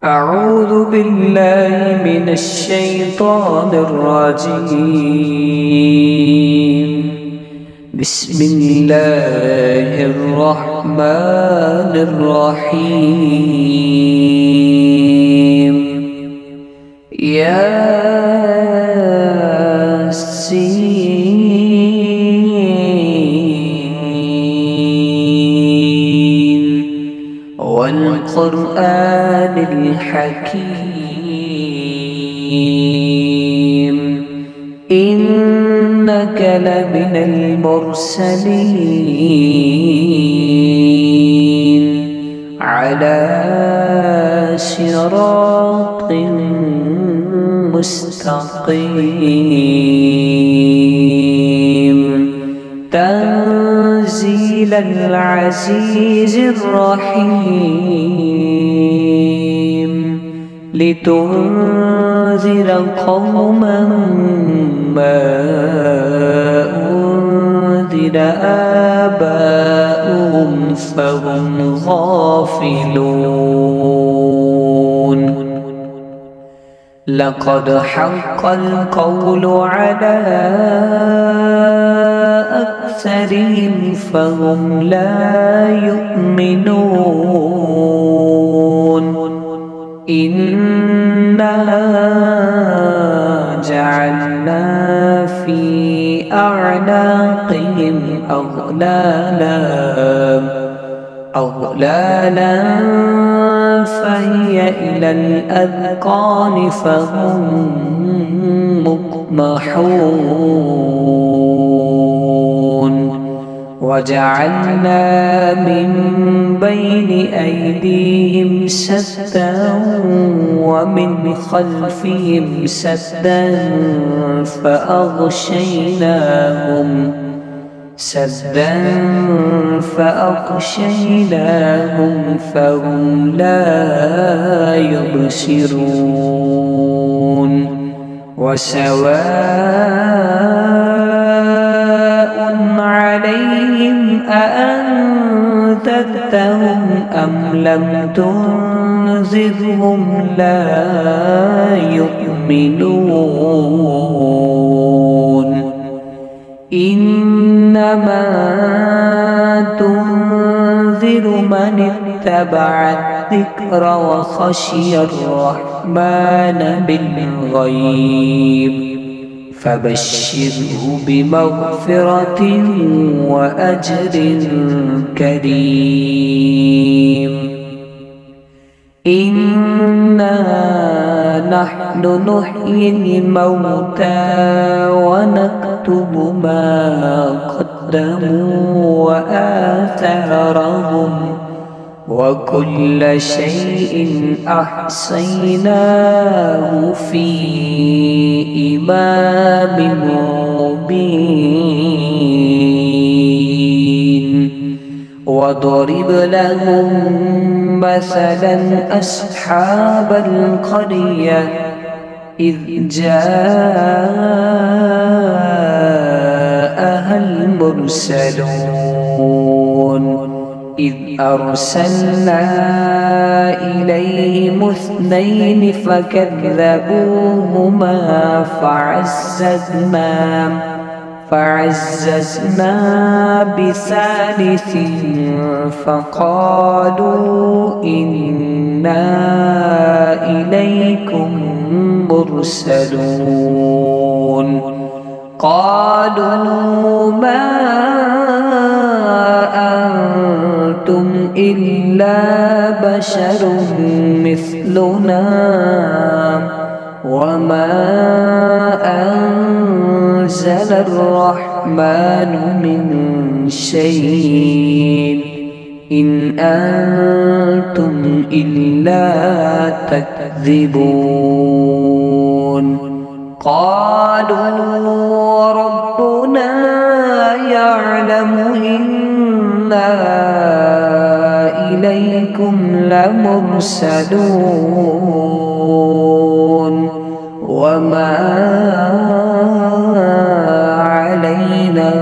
أعوذ بالله من الشيطان الرجيم. بسم الله الرحمن الرحيم. ياسين والقرآن الحكيم إنك لمن المرسلين على صراط مستقيم تنزيل العزيز الرحيم لتنذر قوما ما أنذر آباؤهم فهم غافلون. لقد حق القول على أكثرهم فهم لا يؤمنون. إنا جعلنا في أعناقهم أغلالا فهي إلى الأذقان فهم مقمحون. وجعلنا من بين أيديهم سدا ومن خلفهم سدا فأغشيناهم فهم لا يبصرون. وسواء عليهم أأنذرتهم أم لم تنذرهم لا يؤمنون. إنما تنذر من اتبع الذكر وخشي الرحمن بالغيب فبشره بمغفرة وأجر كريم. إنا نحن نحيي الموتى ونكتب ما قدموا وآثارهم وكل شيء أحصيناه في إمام مبين. وضرب لهم مثلا أصحاب القرية إذ جاءها المرسلون إذ أرسلنا إليهم اثنين فكذبوهما فعززنا بثالث فقالوا إنا إليكم مرسلون. قالوا ما أنتم إلا بشر مثلنا وما أنزل الرحمن من شيء إن أنتم إلا تكذبون. قالوا ربنا يعلم إنا إليكم لمرسلون وما علينا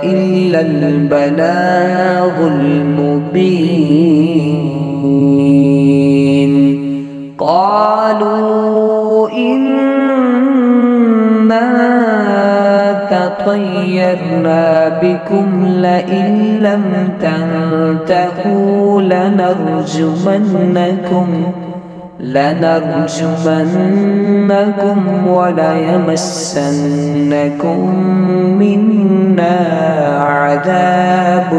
إلا البلاغ المبين. قالوا إنا تطيرنا بكم لئن لم تنتهوا لنرجمنكم وليمسنكم منا عذاب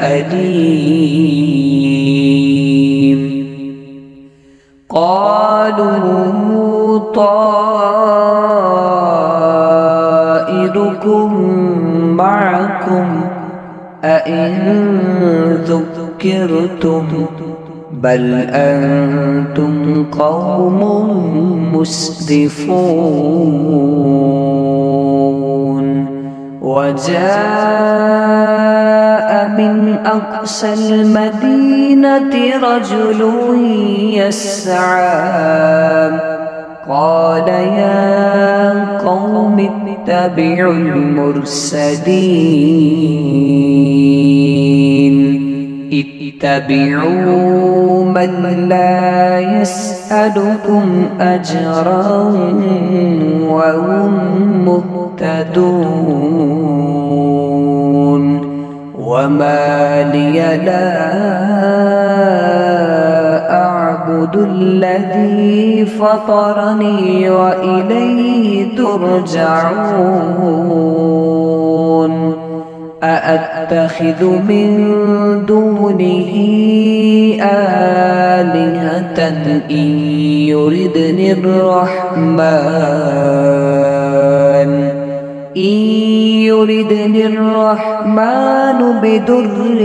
أليم. قالوا طائركم معكم أئن ذكرتم بل أنتم قوم مسرفون. وجاء من أقصى المدينة رجل يسعى قال يا قوم اتبعوا المرسلين اتبعوا من لا يسألكم أجرا وهم مهتدون. وما لي لا أعبد الذي فطرني وإليه ترجعون. أأتخذ من دونه آلهة إن يردني الرحمن بضر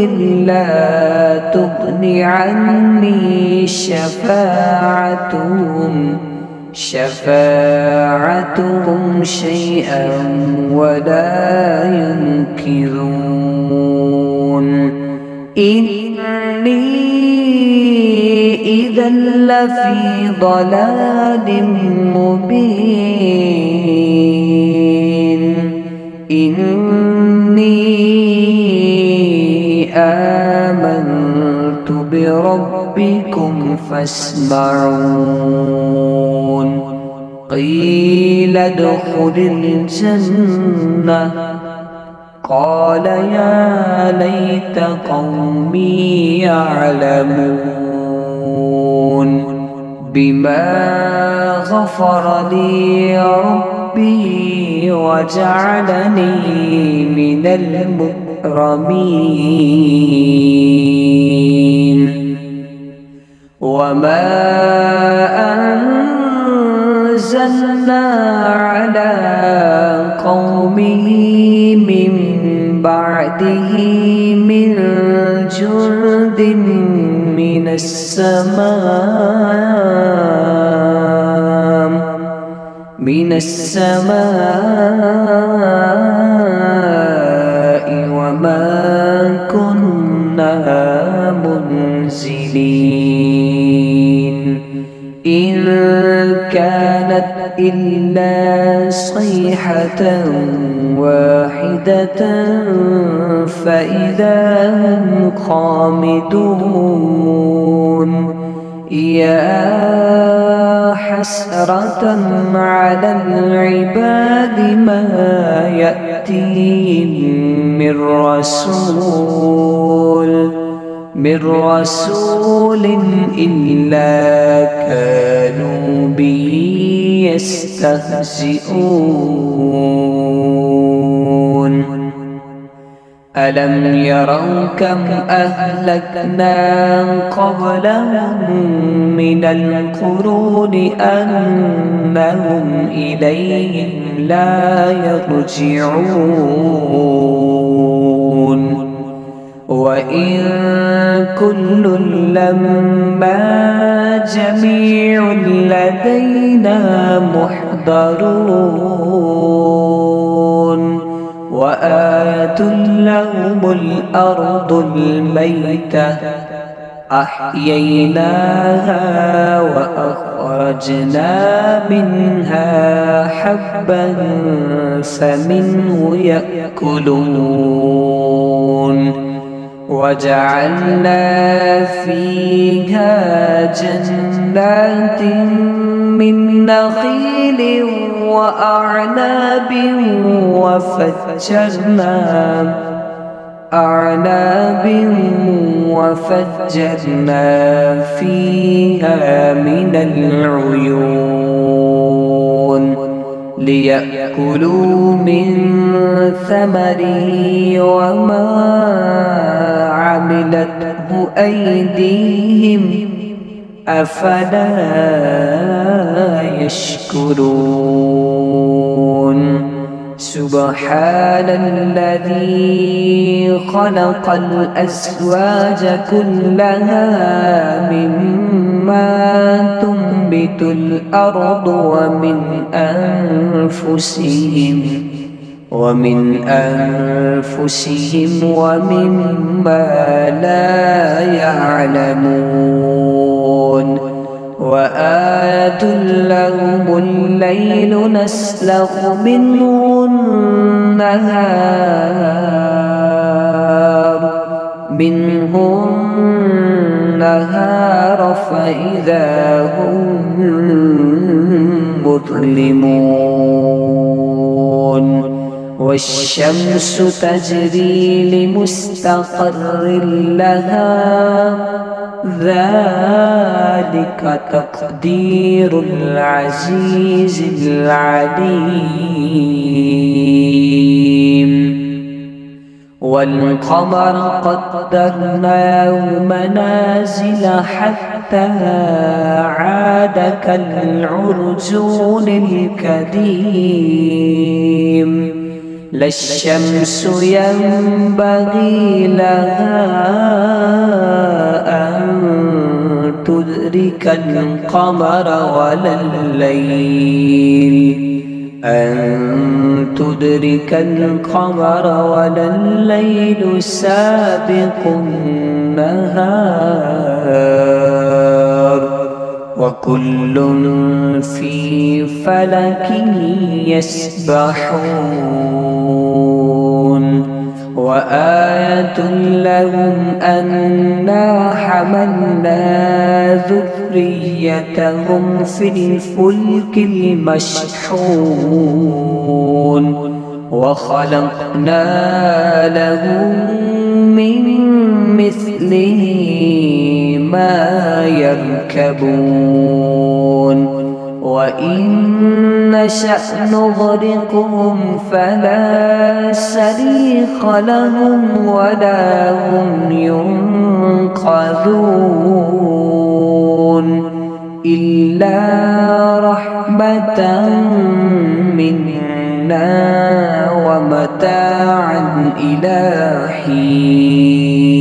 لا تغن عني شفاعتهم شيئا ولا ينكرون. إني إذا لفي ضلال مبين. إني آمنت بربكم فاسمعون. قيل ادخل الجنة قال يا ليت قومي يعلمون بما غفر لي ربي وجعلني من المكرمين. وما أنزلنا على قومه من بعده من جند من السماء وما كنا منزلين. إن كانت إلا صيحة واحدة فإذا هم خامدون. يا حسرة على العباد ما يأتيهم من رسول إلا كانوا به يستهزئون. ألم يروا كم أهلكنا قبلهم من القرون أنهم إليهم لا يرجعون. وإن كل لما جميع لدينا محضرون. وآت لهم الأرض الميتة أحييناها وأخرجنا منها حبا فمنه يأكلون وجعلنا فيها جنات من نخيل وأعناب وفجرنا فيها من العيون ليأكلوا من ثمره وما عملته أيديهم أفلا يشكرون سبحان الذي خلق الأزواج كلها مما تنبت الأرض ومن أنفسهم ومما لا يعلمون وآية لهم الليل نسلخ منه النهار فإذا هم مظلمون والشمس تجري لمستقر لها ذلك تقدير العزيز العليم والقمر قدرناه منازل حتى عاد كالعرجون القديم لا الشمس ينبغي لها أن تدرك القمر ولا الليل سابق النهار وكل في فلك يسبحون وآية لهم أنا حملنا ذريتهم في الفلك المشحون وخلقنا لهم من مثله ما يركبون وإن نشأ نغرقهم فلا صريخ لهم ولا هم ينقذون إلا رحمة منا ومتاعا إلى حين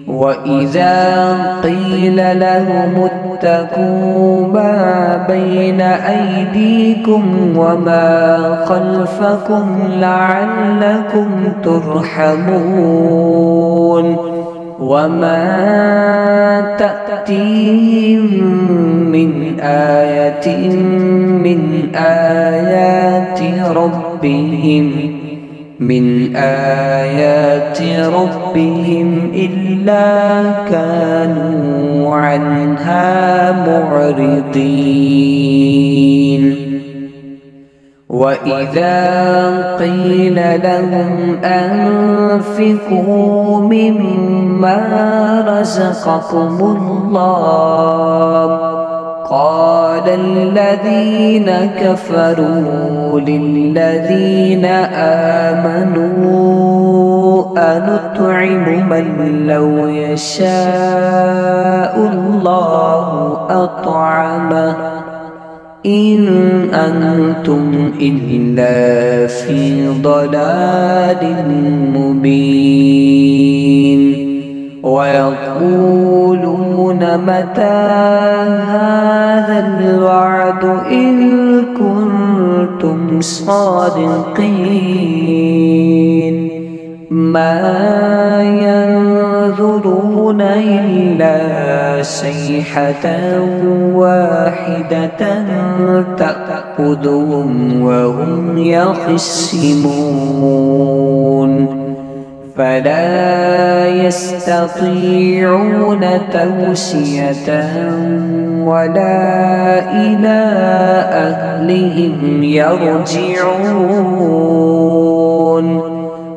وإذا قيل لهم اتقوا ما بين أيديكم وما خلفكم لعلكم ترحمون وما تأتيهم من آية من آيات ربهم إلا كانوا عنها معرضين وإذا قيل لهم أنفقوا مما رزقكم الله قال الذين كفروا للذين آمنوا أنطعم من لو يشاء الله أطعمه إن أنتم إلا في ضلال مبين ويقولون متى هذا الوعد إن كنتم صادقين ما ينظرون إلا صيحة واحدة تأخذهم وهم يخصمون فلا يستطيعون توصية ولا إلى أهلهم يرجعون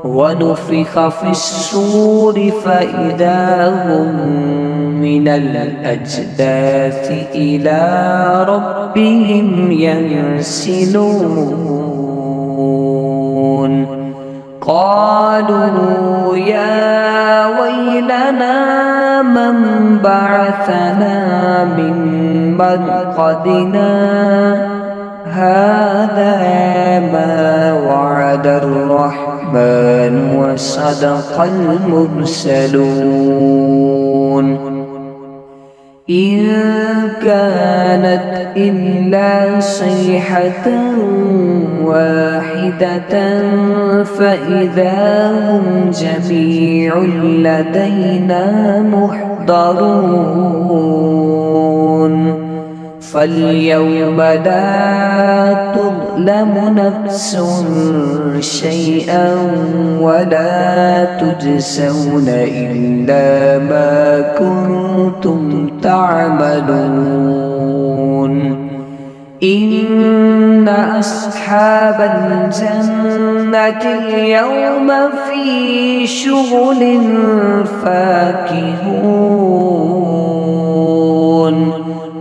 ونفخ في الصور فإذا هم من الأجداث إلى ربهم ينسلون قالوا يا ويلنا من بعثنا من مرقدنا هذا ما وعد الرحمن وصدق المرسلون إن كانت إلا صيحة واحدة فإذا هم جميع لدينا محضرون فاليوم لا تظلم نفس شيئا ولا تجزون إلا ما كنتم تعملون إن أصحاب الجنة اليوم في شغل فاكهون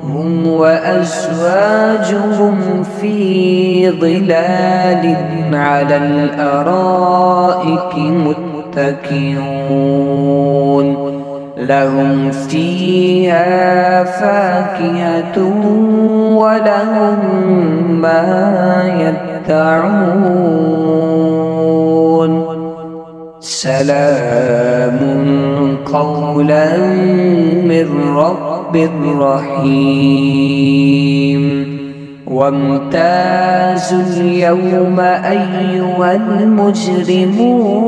هم وأزواجهم في ظلال على الأرائك متكئون لهم فيها فاكهة ولهم ما يدعون سلام قولا من رب رحيم وامتازوا اليوم أيها المجرمون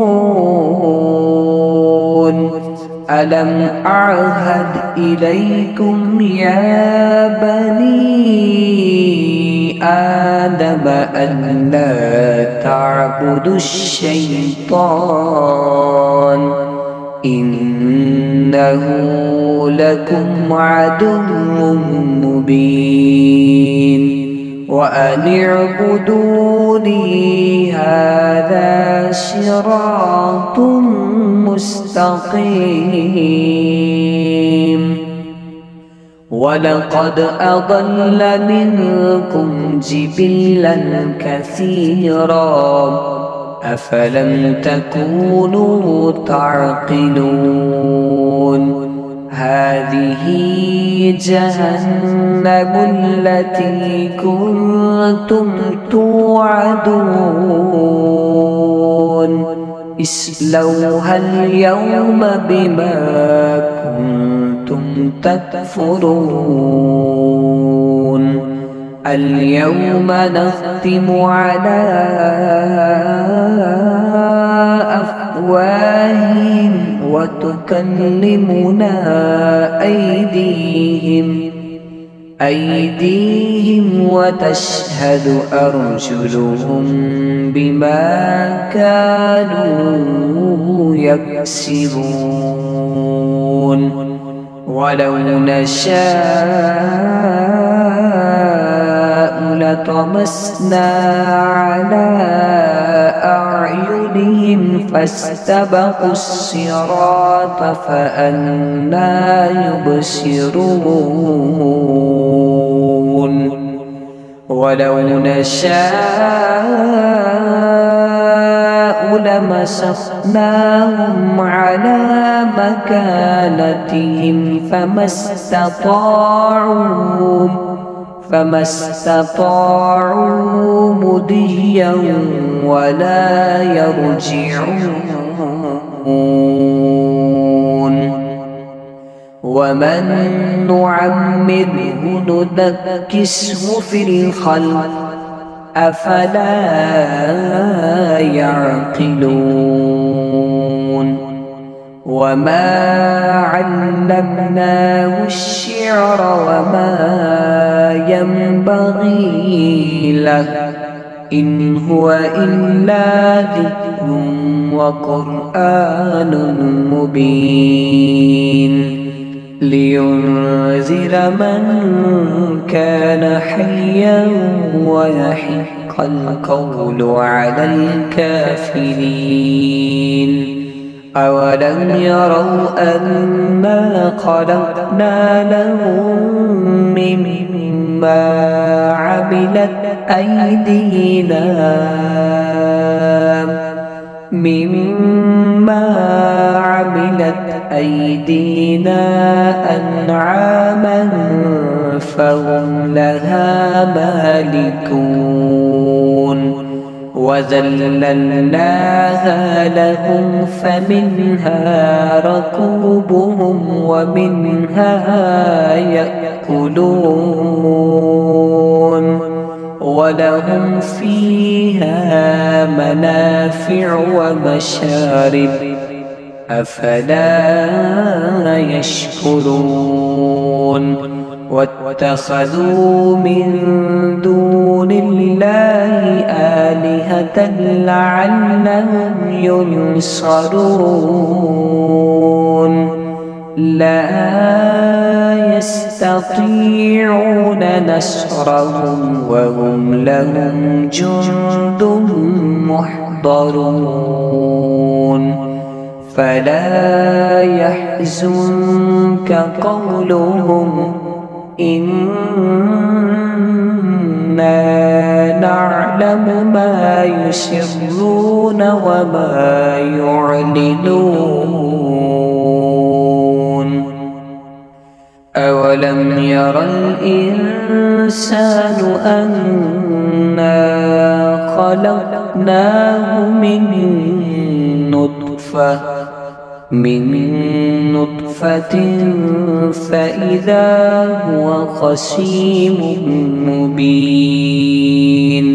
ألم أعهد إليكم يا بني آدم أن لا تعبدوا الشيطان إنه لكم عدو مبين وأن اعبدوني هذا صراط مستقيم ولقد أضل منكم جبلا كثيرا أفلم تكونوا تعقلون هذه جهنم التي كنتم توعدون اصلوها اليوم بما كنتم تكفرون اليوم نختم على أفواههم وتكلمنا أيديهم وتشهد أرجلهم بما كانوا يكسبون ولو نشاء لطمسنا على أعينهم فاستبقوا الصراط فأنى يبصرون ولو نشاء لمسخناهم على مكانتهم فما استطاعوا مضيا ولا يرجعون ومن نعمره ننكسه في الخلق أفلا يعقلون وما علمناه الشعر وما ينبغي له إن هو إلا ذكر وقرآن مبين لينذر من كان حيا ويحق القول على الكافرين أولم يروا أنا خلقنا لهم مما عملت أيدينا أنعاما فهم لها مالكون وذللناها لهم فمنها ركوبهم ومنها يأكلون ولهم فيها منافع ومشارب أفلا يشكرون واتخذوا من دون الله آلهة لعلهم ينصرون لا يستطيعون نصرهم وهم لهم جند محضرون فلا يحزنك قولهم إنا نعلم ما يسرون وما يعلنون أولم ير الإنسان أنا خلقناه من نطفة فإذا هو خصيم مبين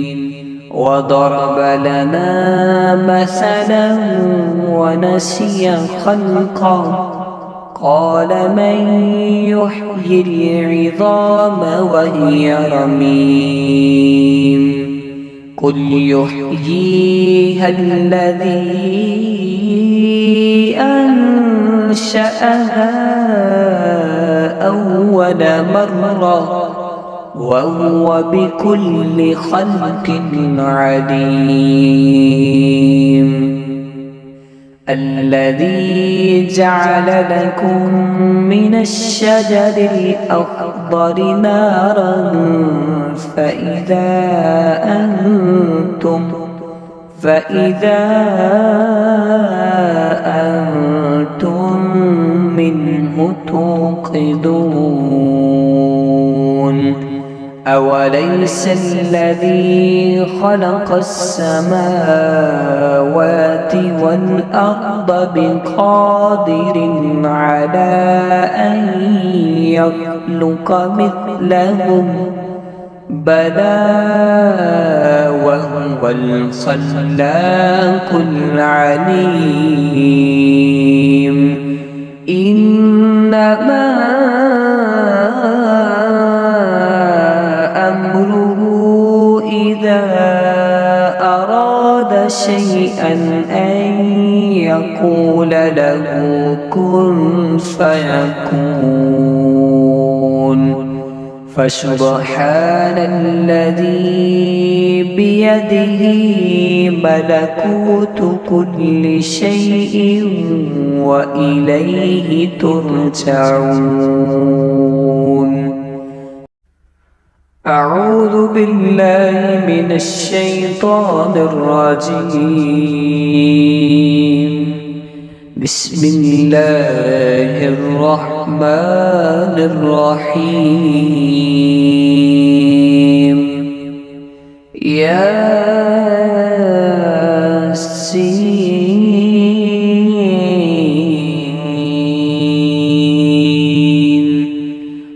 وضرب لنا مثلا ونسي خلقه قال من يحيي العظام وهي رميم قل يحييها الذي أنشأها أول مرة وهو بكل خلق عليم الذي جعل لكم من الشجر الأخضر نارا فإذا أنتم منه توقدون أوليس الذي خلق السماوات والأرض بقادر على أن يخلق مثلهم بلى وهو الخلاق العليم إنما أمره إذا أراد شيئا أن يقول له كن فيكون فسبحان الذي بيده ملكوت كل شيء وإليه ترجعون أعوذ بالله من الشيطان الرجيم بسم الله الرحمن الرحيم ياسين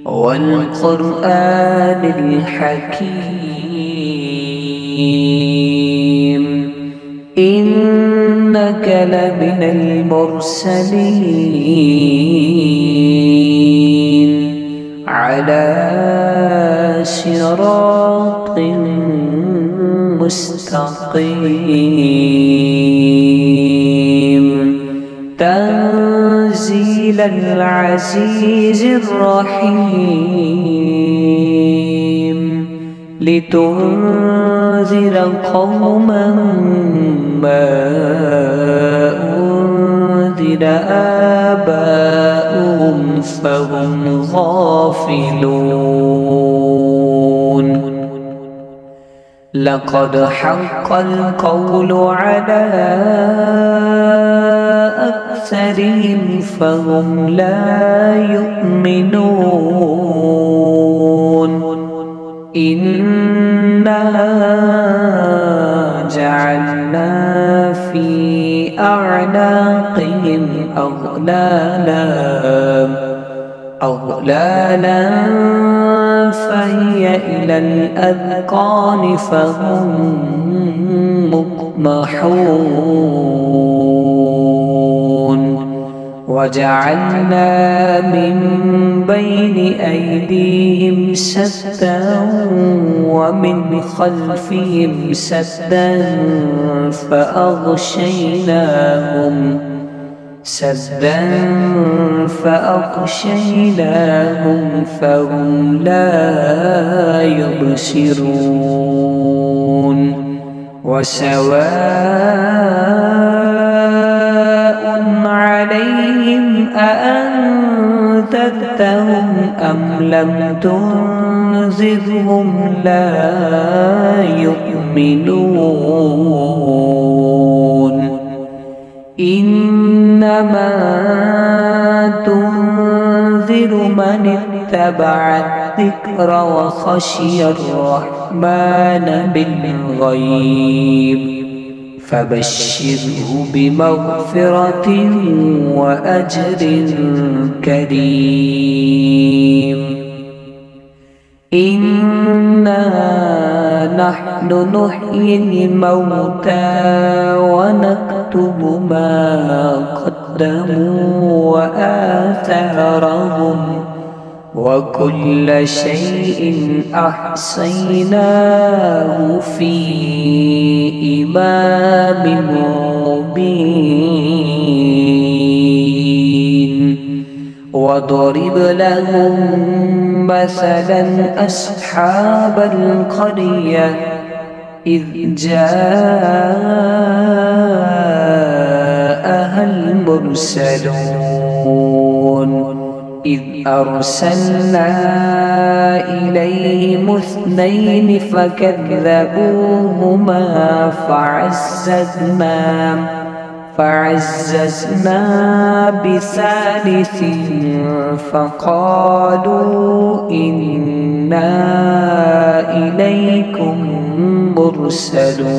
والقرآن الحكيم إنك لمن المرسلين على صراط مستقيم تنزيل العزيز الرحيم لتنذر قوما ما أنذر آباؤهم فهم غافلون لقد حق القول على أكثرهم فهم لا يؤمنون إنا جعلنا في أعناقهم أغلالا فهي إلى الأذقان فهم مقمحون وجعلنا من بين أيديهم سدا ومن خلفهم سدا فأغشيناهم فهم لا يبصرون وسواء عليهم أأنذرتهم أم لم تنذرهم لا يؤمنون إنما تنذر من اتبع الذكر وخشي الرحمن بالغيب فبشره بمغفرة وأجر كريم إنا نحن نحيي الموتى ونكتب ما قدموا وآثارهم وكل شيء أحصيناه في إمام مبين وضرب لهم مثلا أصحاب القرية إذ جاءها المرسلون إذ أرسلنا إليهم اثنين فكذبوهما فعززنا بثالث فقالوا إنا إليكم مرسلون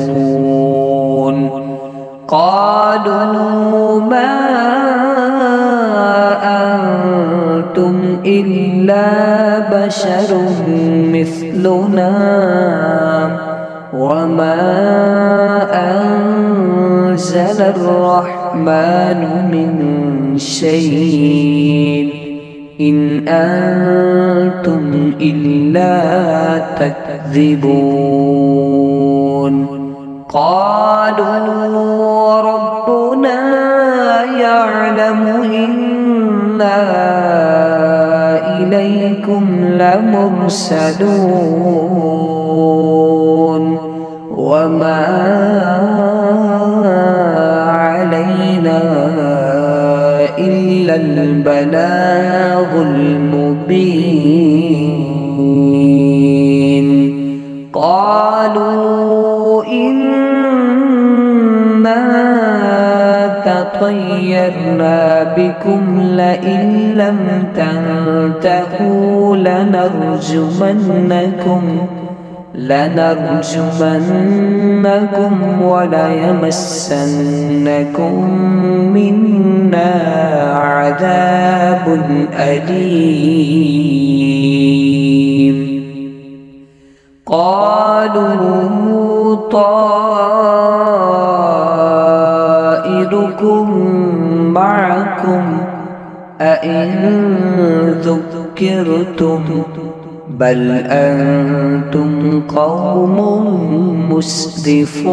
قالوا ما أنتم إلا بشر مثلنا وما أنزل الرحمن من شيء إن أنتم إلا تكذبون قالوا ربنا يعلم إنا إليكم لمرسلون وما علينا إلا البلاغ المبين قالوا إنا تطيرنا بكم لئن لم تنتهوا لنرجمنكم وليمسنكم منا عذاب أليم قالوا طائركم معكم أئن ذكرتم بل أنتم قوم مسرفون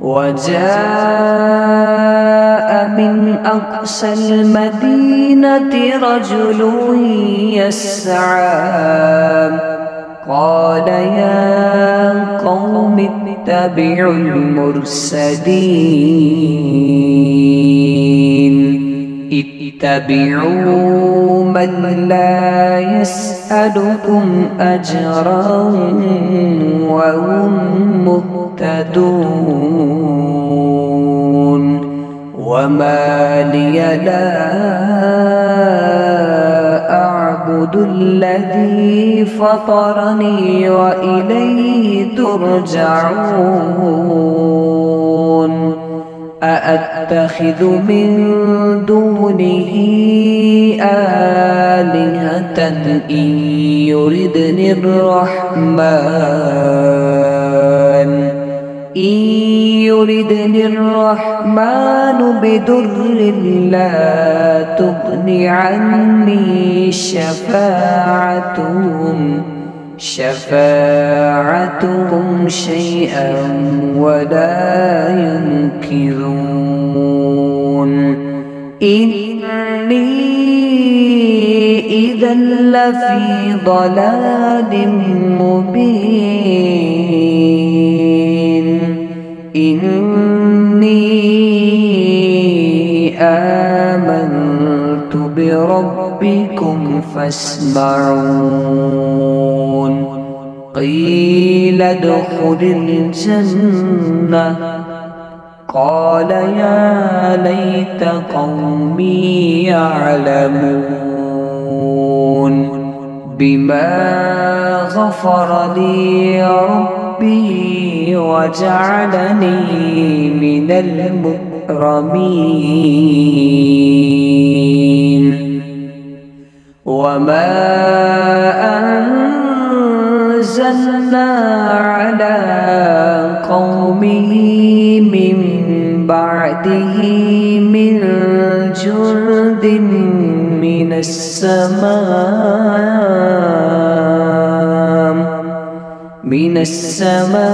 وجاء من أقصى المدينة رجل يسعى قال يا قوم اتبعوا المرسلين اتبعوا من لا يسألكم أجرا وهم مهتدون وما لي لا أعبد الذي فطرني وإليه ترجعون أأتخذ من دونه آلهة إن يردني الرحمن بضر لا تغن عني شفاعتهم شيئا ولا ينكرون إني إذا لفي ضلال مبين إني آمنت بربكم فاسمعون قيل ادخل الجنة قال يا ليت قومي يعلمون بما غفر لي ربي وجعلني من المكرمين وما أنزلنا على قومه من بعده من جند من السماء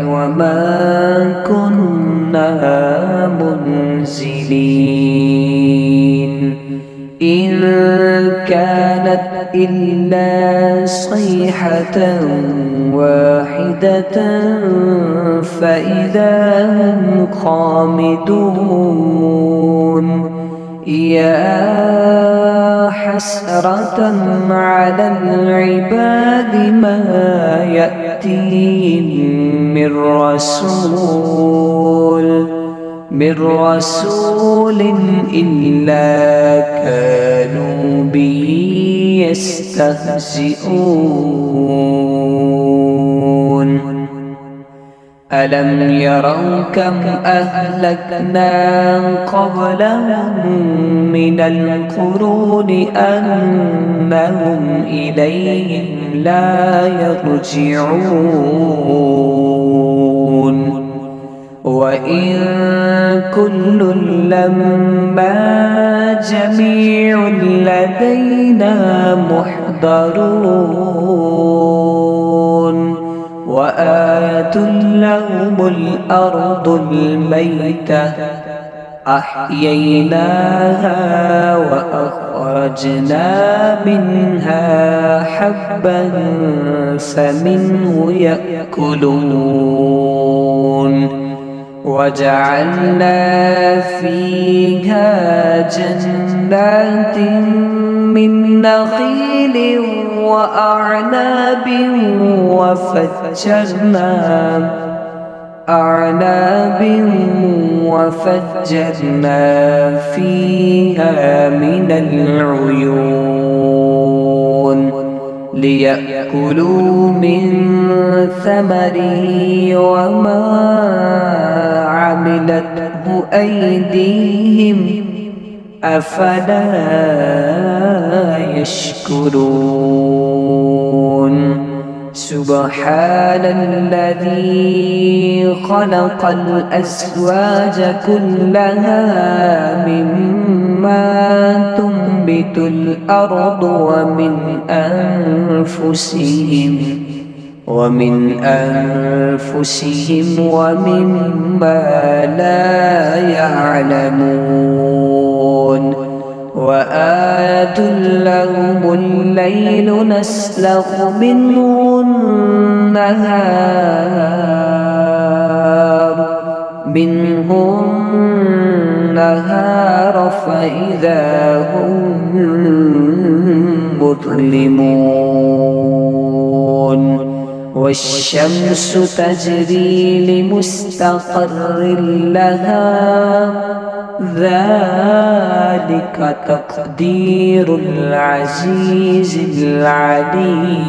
وما كنا منزلين إن كانت إلا صيحة واحدة فإذا هم خامدون يا حسرة على العباد ما يأتيهم من رسول إلا كانوا به يستهزئون ألم يروا كم أهلكنا قبلهم من القرون أنهم إليهم لا يرجعون وإن كل لما جميع لدينا محضرون وآية لهم الأرض الميتة أحييناها وأخرجنا منها حبا فمنه يأكلون وجعلنا فيها جنات من نخيل وأعناب وفجرنا فيها من العيون ليأكلوا من ثمره وما عملته أيديهم أفلا يشكرون سبحان الذي خلق الأزواج كلها مما تنبت الأرض ومن أنفسهم ومما لا يعلمون وآية لهم الليل نسلخ منه النهار فإذا هم مظلمون والشمس تجري لمستقر لها ذلك تقدير العزيز العليم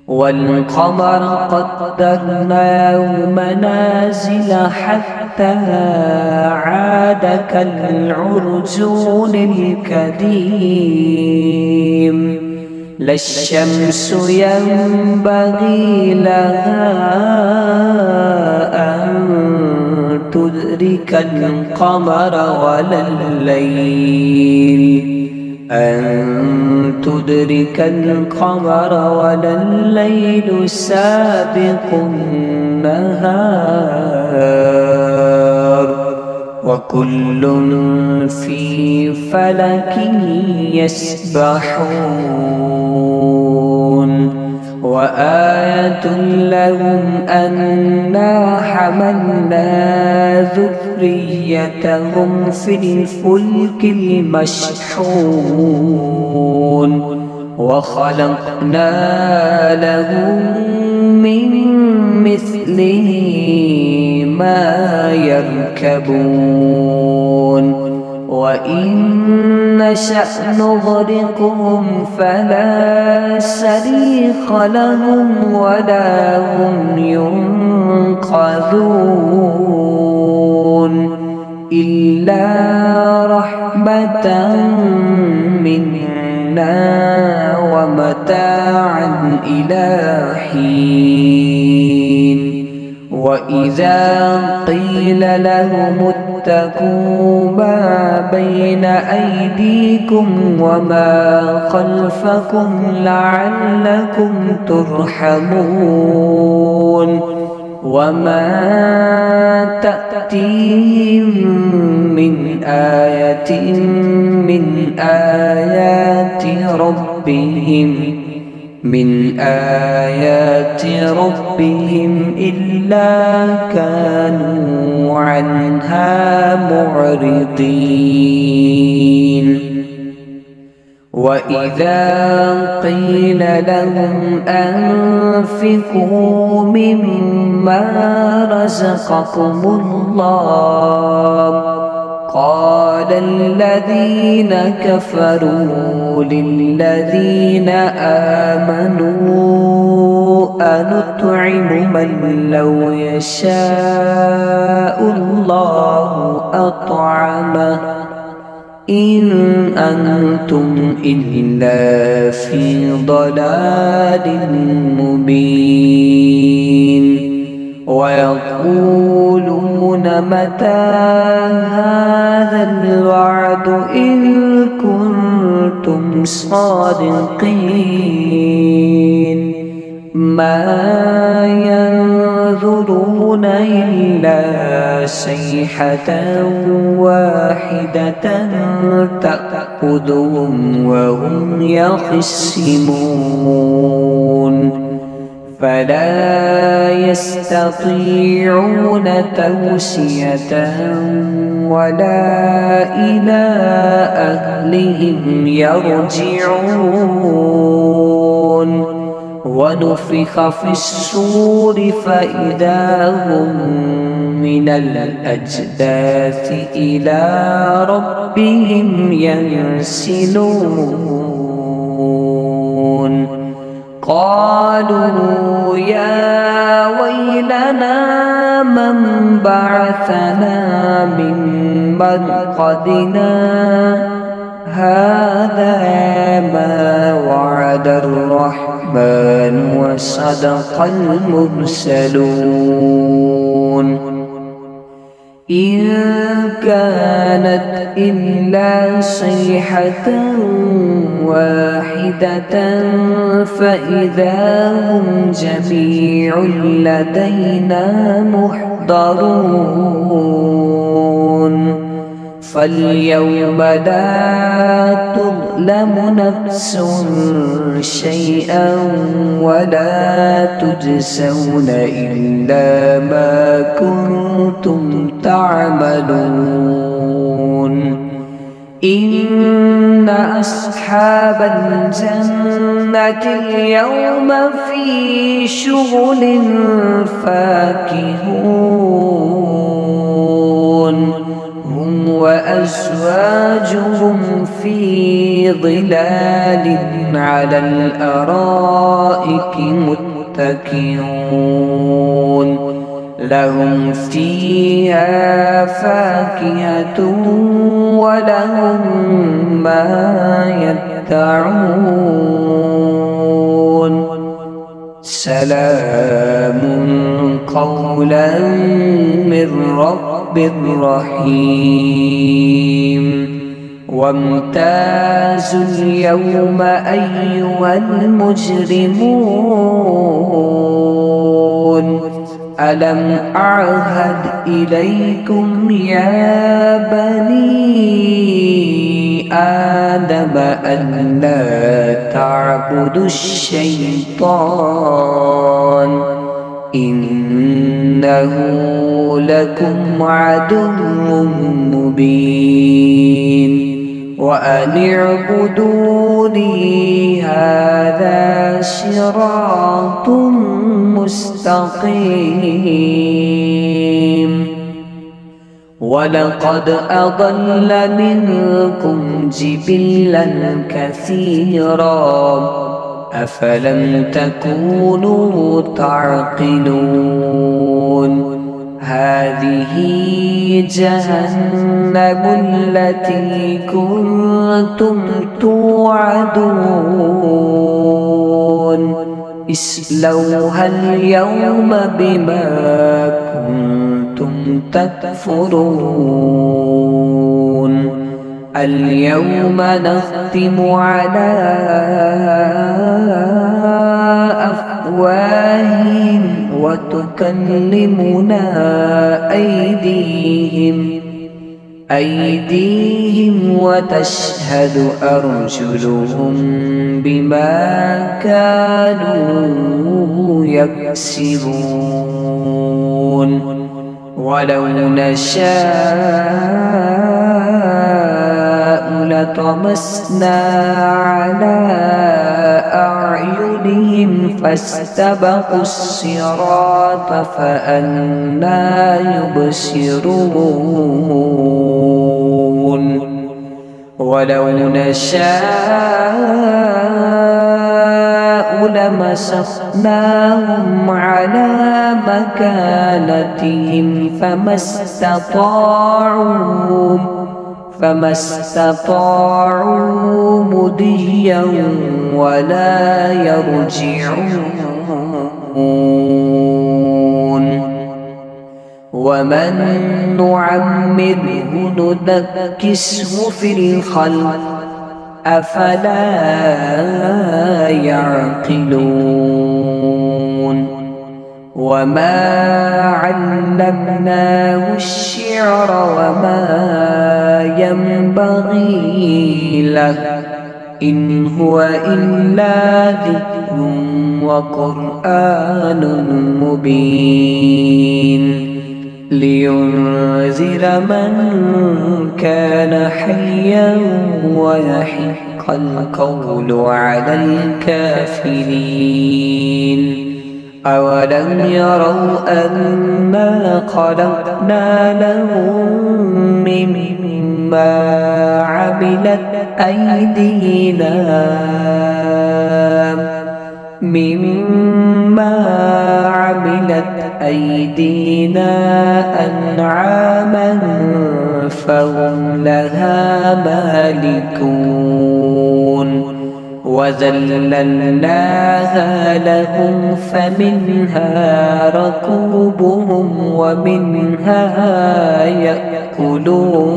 والقمر قدرناه منازل حتى عاد كالعرجون القديم لا الشمس ينبغي لها أن تدرك القمر ولا الليل سابق النهار وكل في فلك يسبحون وآية لهم أنا حملنا ذريتهم في الفلك المشحون وخلقنا لهم من مثله ما يركبون وإن نشأ نغرقهم فلا صريخ لهم ولا هم ينقذون إلا رحمة منا ومتاعا إلى حين وإذا قيل لهم اتقوا ما بين أيديكم وما خلفكم لعلكم ترحمون وما تأتيهم من آية من آيات ربهم إلا كانوا عنها معرضين وإذا قيل لهم أنفقوا مما رزقكم الله قال الذين كفروا للذين آمنوا أنطعم من لو يشاء الله أطعمه إن أنتم إلا في ضلال مبين ويقولون متى هذا الوعد إن كنتم صادقين ما ينظرون إلا صيحة واحدة تأخذهم وهم يخصمون فلا يستطيعون توصية ولا إلى أهلهم يرجعون ونفخ في الصور فإذا هم من الأجداث إلى ربهم ينسلون قالوا يا ويلنا من بعثنا من مرقدنا هذا ما وعد الرحمن وصدق المرسلون إن كانت إلا صيحة واحدة فإذا هم جميع لدينا محضرون فاليوم لا تظلم نفس شيئا ولا تجزون إلا ما كنتم تعملون إن أصحاب الجنة اليوم في شغل فاكهون هم وأزواجهم في ظلال على الأرائك متكئون لهم فيها فاكهة ولهم ما يدعون سلام قولا من رب رحيم وامتازوا اليوم أيها المجرمون ألم أعهد إليكم يا بني آدم أن لا تعبدوا الشيطان إنه لكم عدو مبين وأن اعبدوني هذا صراط مستقيم ولقد أضل منكم جبلا كثيرا أفلم تكونوا تعقلون هذه جهنم التي كنتم توعدون اصلوها اليوم بما كنتم تكفرون اليوم نختم على أفواههم وتكلمنا أيديهم وتشهد أرجلهم بما كانوا يكسبون ولو نشاء لطمسنا على أعينهم فاستبقوا الصراط فأنى يبصرون ولو نشاء لمسخناهم على مكانتهم فما استطاعوا مضيا ولا يرجعون ومن نعمره ننكسه في الخلق أفلا يعقلون وما علمناه الشعر وما ينبغي له إن هو إلا ذكر وقرآن مبين لينذر من كان حيا ويحق القول على الكافرين أولم يروا أنا خلقنا لهم مما عملت أيدينا أنعاما فهم لها مالكون وذللناها لهم فمنها ركوبهم ومنها يأكلون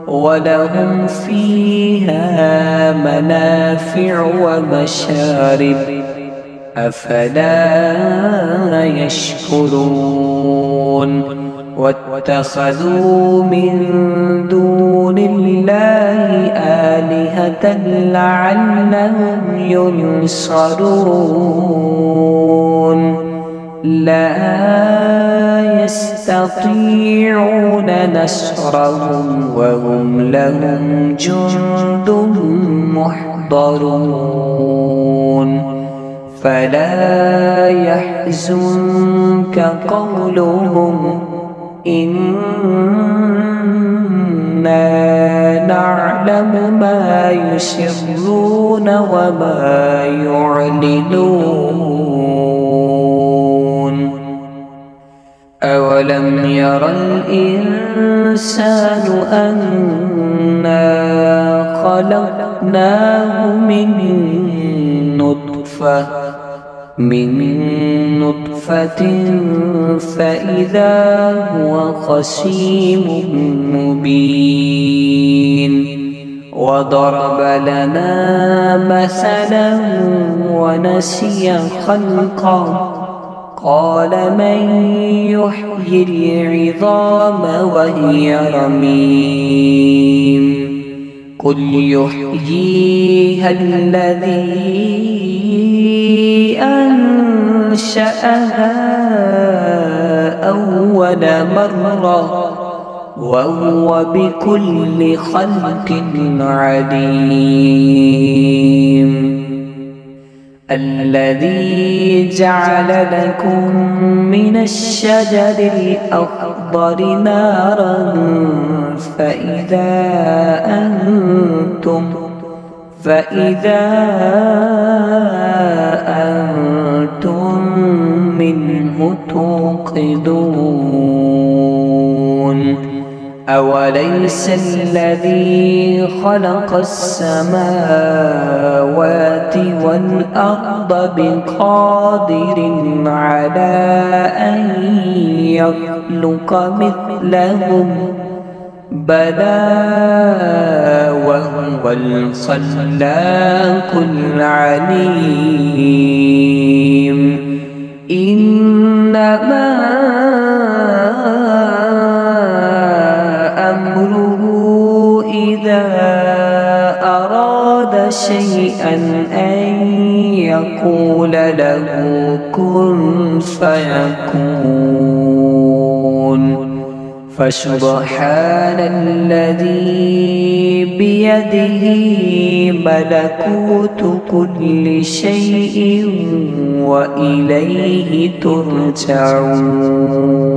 ولهم فيها منافع ومشارب أفلا يشكرون واتخذوا من دون الله آلهة لعلهم ينصرون لا يستطيعون نصرهم وهم لهم جند محضرون فلا يحزنك قولهم إنا نعلم ما يسرون وما يعلنون أولم ير الإنسان أنا خلقناه من نطفة فإذا هو خصيم مبين وضرب لنا مثلا ونسي خلقه قال من يحيي العظام وهي رميم قل يحييها الذي أنشأها أول مرة وهو بكل خلق عليم الذي جعل لكم من الشجر الأخضر نارا فإذا أنتم منه توقدون أوليس الذي خلق السماوات والأرض بقادر على أن يخلق مثلهم بلى وهو الخلاق العليم إنما أمره إذا أراد شيئا أن يقول له كن فيكون فسبحان الذي بيده ملكوت كل شيء وإليه ترجعون.